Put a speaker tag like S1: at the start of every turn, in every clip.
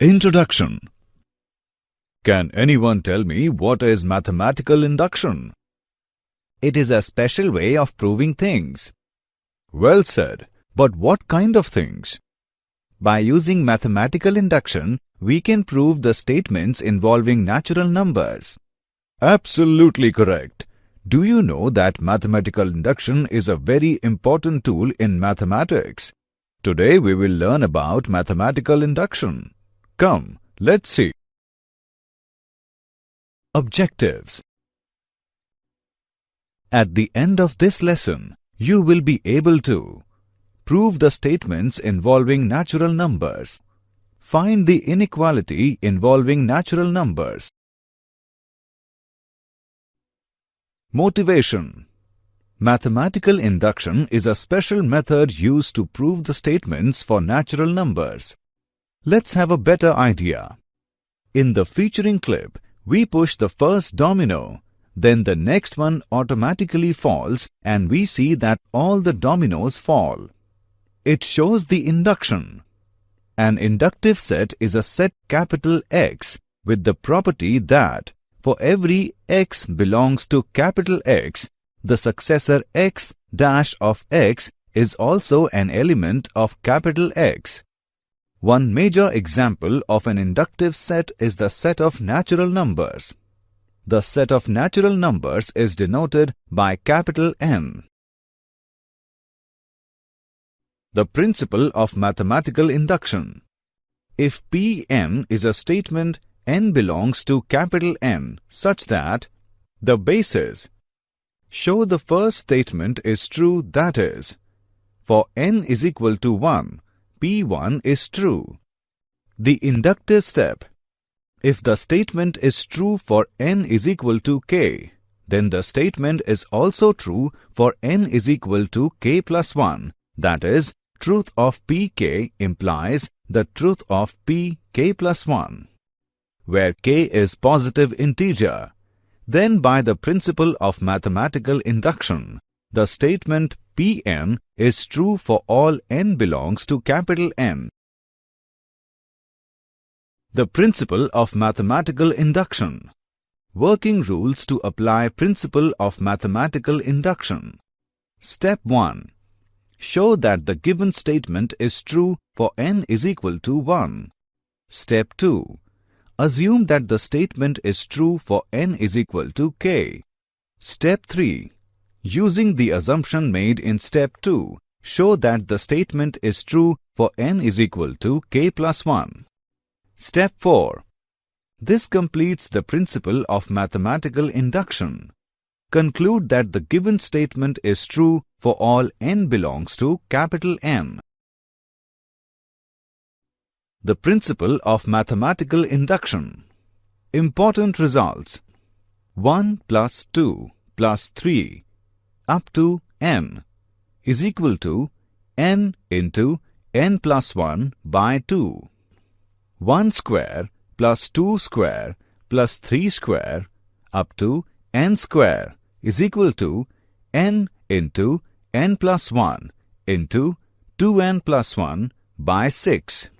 S1: Introduction. Can anyone tell me what is mathematical induction?
S2: It is a special way of proving things.
S1: Well said, but what kind of things?
S2: By using mathematical induction, we can prove the statements involving natural numbers.
S1: Absolutely correct. Do you know that mathematical induction is a very important tool in mathematics? Today we will learn about mathematical induction. Come, let's see. Objectives. At the end of this lesson, you will be able to prove the statements involving natural numbers, find the inequality involving natural numbers. Motivation. Mathematical induction is a special method used to prove the statements for natural numbers. Let's have a better idea. In the featuring clip, we push the first domino, then the next one automatically falls and we see that all the dominoes fall. It shows the induction. An inductive set is a set capital X with the property that for every x belongs to capital X, the successor x dash of x is also an element of capital X. One major example of an inductive set is the set of natural numbers. The set of natural numbers is denoted by capital N. The principle of mathematical induction. If Pn is a statement n belongs to capital N such that the bases show the first statement is true, that is, for n is equal to 1, P1 is true. The inductive step. If the statement is true for n is equal to k, then the statement is also true for n is equal to k plus 1, that is, truth of pk implies the truth of pk plus 1. Where k is positive integer, then by the principle of mathematical induction, the statement Pn is true for all n belongs to capital N. The principle of mathematical induction. Working rules to apply principle of mathematical induction. Step 1. Show that the given statement is true for n is equal to 1. Step 2. Assume that the statement is true for n is equal to k. Step 3. Using the assumption made in step 2, show that the statement is true for n is equal to k plus 1. Step 4. This completes the principle of mathematical induction. Conclude that the given statement is true for all n belongs to capital N. The principle of mathematical induction. Important results. 1 plus 2 plus 3 up to n is equal to n into n plus 1 by 2. 1 square plus 2 square plus 3 square up to n square is equal to n into n plus 1 into 2n plus 1 by 6.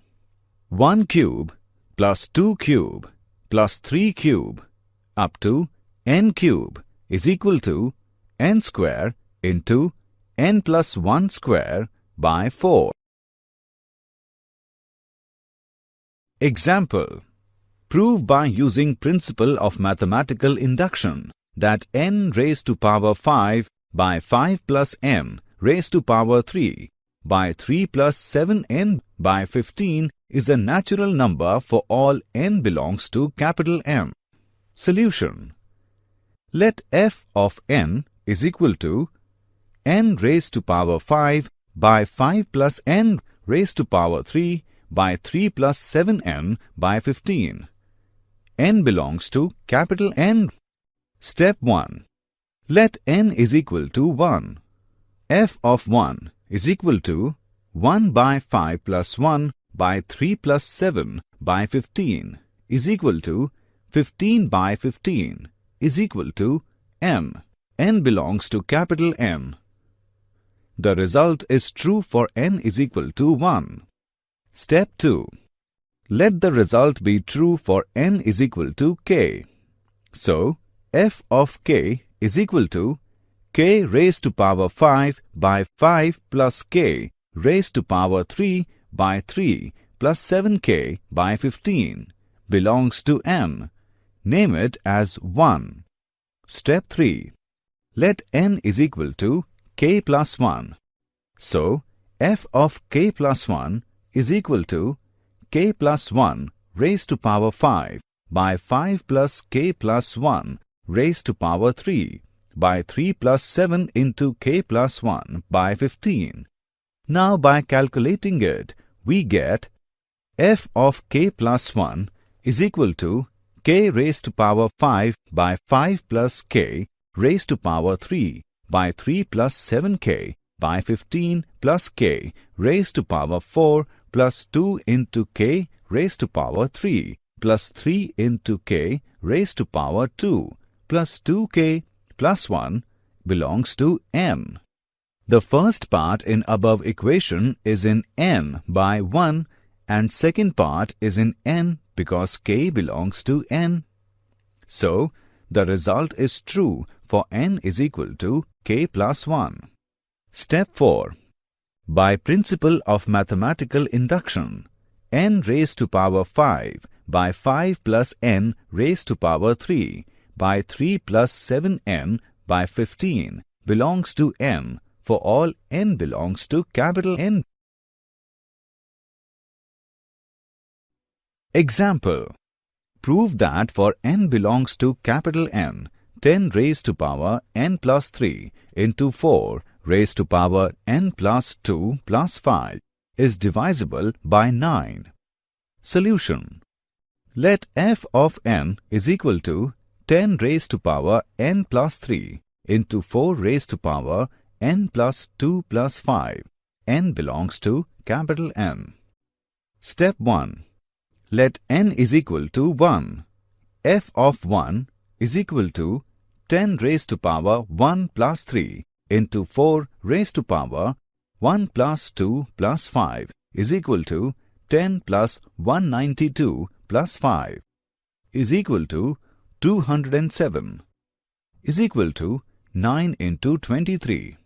S1: 1 cube plus 2 cube plus 3 cube up to n cube is equal to n square into n plus 1 square by 4. Example. Prove by using principle of mathematical induction that n raised to power 5 by 5 plus n raised to power 3 by 3 plus 7n by 15 is a natural number for all n belongs to capital M. Solution. Let f of n is equal to n raised to power 5 by 5 plus n raised to power 3 by 3 plus 7n by 15. N belongs to capital N. Step 1. Let n is equal to 1. F of 1 is equal to 1 by 5 plus 1 by 3 plus 7 by 15 is equal to 15 by 15 is equal to n. N belongs to capital N. The result is true for n is equal to 1. Step 2.
S2: let the result be true for n is equal to k. So, f of k is equal to k raised to power 5 by 5 plus k raised to power 3 by 3 plus 7k by 15 belongs to n. Name it as 1. Step 3. Let n is equal to k plus 1. So, f of k plus 1 is equal to k plus 1 raised to power 5 by 5 plus k plus 1 raised to power 3 by 3 plus 7 into k plus 1 by 15. Now by calculating it, we get f of k plus 1 is equal to k raised to power 5 by 5 plus k raised to power 3 by 3 plus 7k by 15 plus k raised to power 4 plus 2 into k raised to power 3 plus 3 into k raised to power 2 plus 2k plus 1 belongs to n. The first part in above equation is in n by 1 and second part is in n because k belongs to n. So, the result is true for n is equal to k plus 1. Step 4. By principle of mathematical induction, n raised to power 5 by 5 plus n raised to power 3 by 3 plus 7n by 15 belongs to n for all n belongs to capital N. Example. Prove that for n belongs to capital N, 10 raised to power n plus 3 into 4 raised to power n plus 2 plus 5 is divisible by 9. Solution. Let f of n is equal to 10 raised to power n plus 3 into 4 raised to power n plus 2 plus 5. N belongs to capital N. Step 1. Let n is equal to 1. F of 1 is equal to 10 raised to power 1 plus 3 into 4 raised to power 1 plus 2 plus 5 is equal to 10 plus 192 plus 5 is equal to 207 is equal to 9 into 23.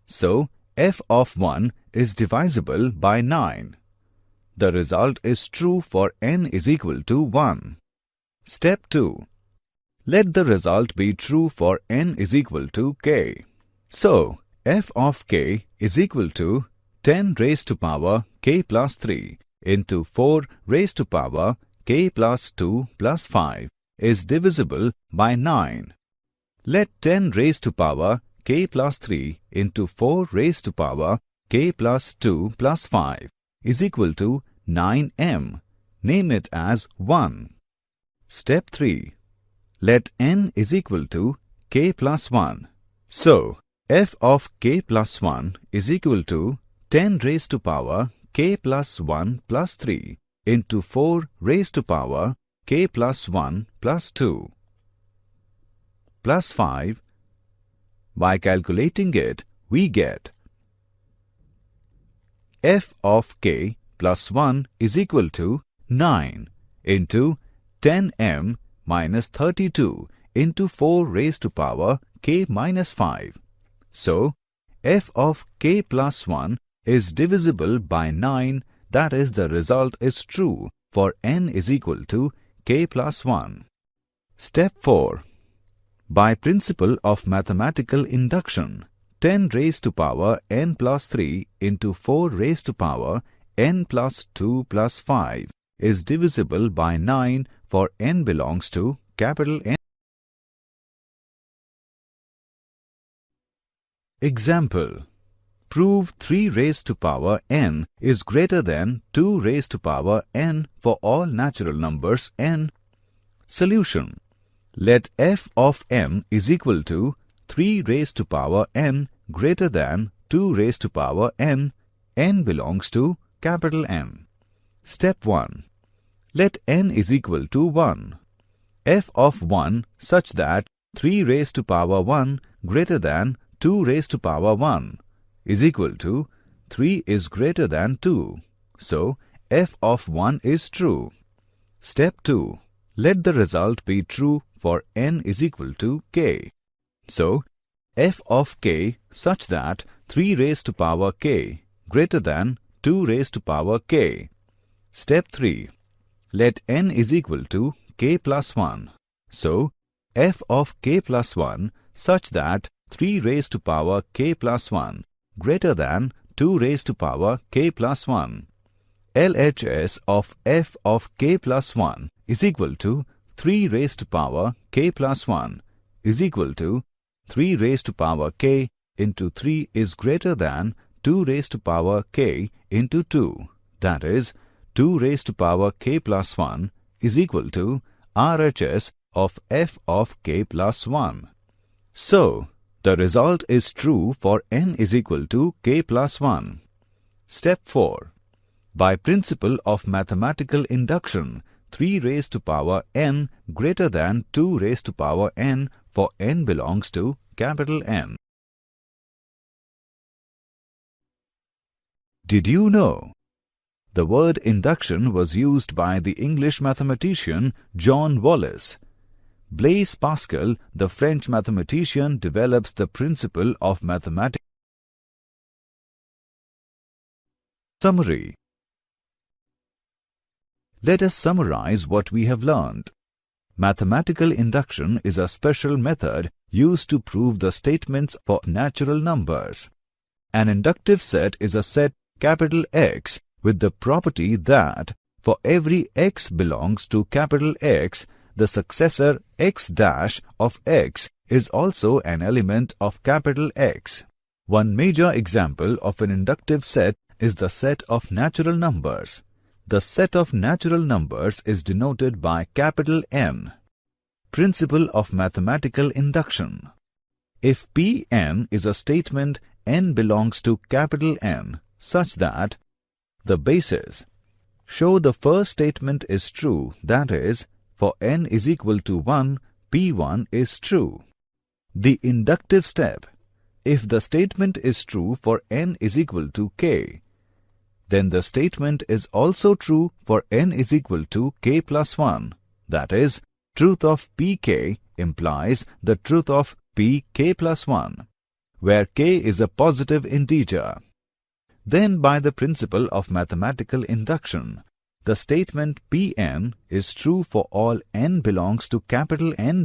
S2: So, f of 1 is divisible by 9. The result is true for n is equal to 1. Step 2. Let the result be true for n is equal to k. So, f of k is equal to 10 raised to power k plus 3 into 4 raised to power k plus 2 plus 5 is divisible by 9. Let 10 raised to power k plus 3 into 4 raised to power k plus 2 plus 5 is equal to 9m. Name it as 1. Step 3. Let n is equal to k plus 1. So, f of k plus 1 is equal to 10 raised to power k plus 1 plus 3 into 4 raised to power k plus 1 plus 2 plus 5. By calculating it, we get f of k plus 1 is equal to 9 into 10m minus 32 into 4 raised to power k minus 5. So, f of k plus 1 is divisible by 9, that is the result is true for n is equal to k plus 1. Step 4. By principle of mathematical induction, 10 raised to power n plus 3 into 4 raised to power n plus 2 plus 5 is divisible by 9 for n belongs to capital N. Example. Prove 3 raised to power n is greater than 2 raised to power n for all natural numbers n. Solution. Let f of n is equal to 3 raised to power n greater than 2 raised to power n. N belongs to capital N. Step 1. Let n is equal to 1. F of 1 such that 3 raised to power 1 greater than 2 raised to power 1 is equal to 3 is greater than 2. So, f of 1 is true. Step 2. Let the result be true for n is equal to k. So, f of k such that 3 raised to power k greater than 2 raised to power k. Step 3. Let n is equal to k plus 1. So, f of k plus 1 such that 3 raised to power k plus 1 greater than 2 raised to power k plus 1. LHS of f of k plus 1 is equal to 3 raised to power k plus 1 is equal to 3 raised to power k into 3 is greater than 2 raised to power k into 2. That is, 2 raised to power k plus 1 is equal to RHS of f of k plus 1. So, the result is true for n is equal to k plus 1. Step 4. By principle of mathematical induction, 3 raised to power n greater than 2 raised to power n for n belongs to capital N. Did you know? The word induction was used by the English mathematician John Wallis. Blaise Pascal, the French mathematician, develops the principle of mathematical. Summary. Let us summarize what we have learned. Mathematical induction is a special method used to prove the statements for natural numbers. An inductive set is a set capital X with the property that for every x belongs to capital X, the successor x dash of x is also an element of capital X. One major example of an inductive set is the set of natural numbers. The set of natural numbers is denoted by capital N. Principle of mathematical induction. If Pn is a statement n belongs to capital N such that the basis show the first statement is true, that is, for n is equal to 1, P1 is true. The inductive step. If the statement is true for n is equal to k, then the statement is also true for n is equal to k plus 1. That is, truth of pk implies the truth of pk plus 1, where k is a positive integer. Then by the principle of mathematical induction, the statement Pn is true for all n belongs to capital N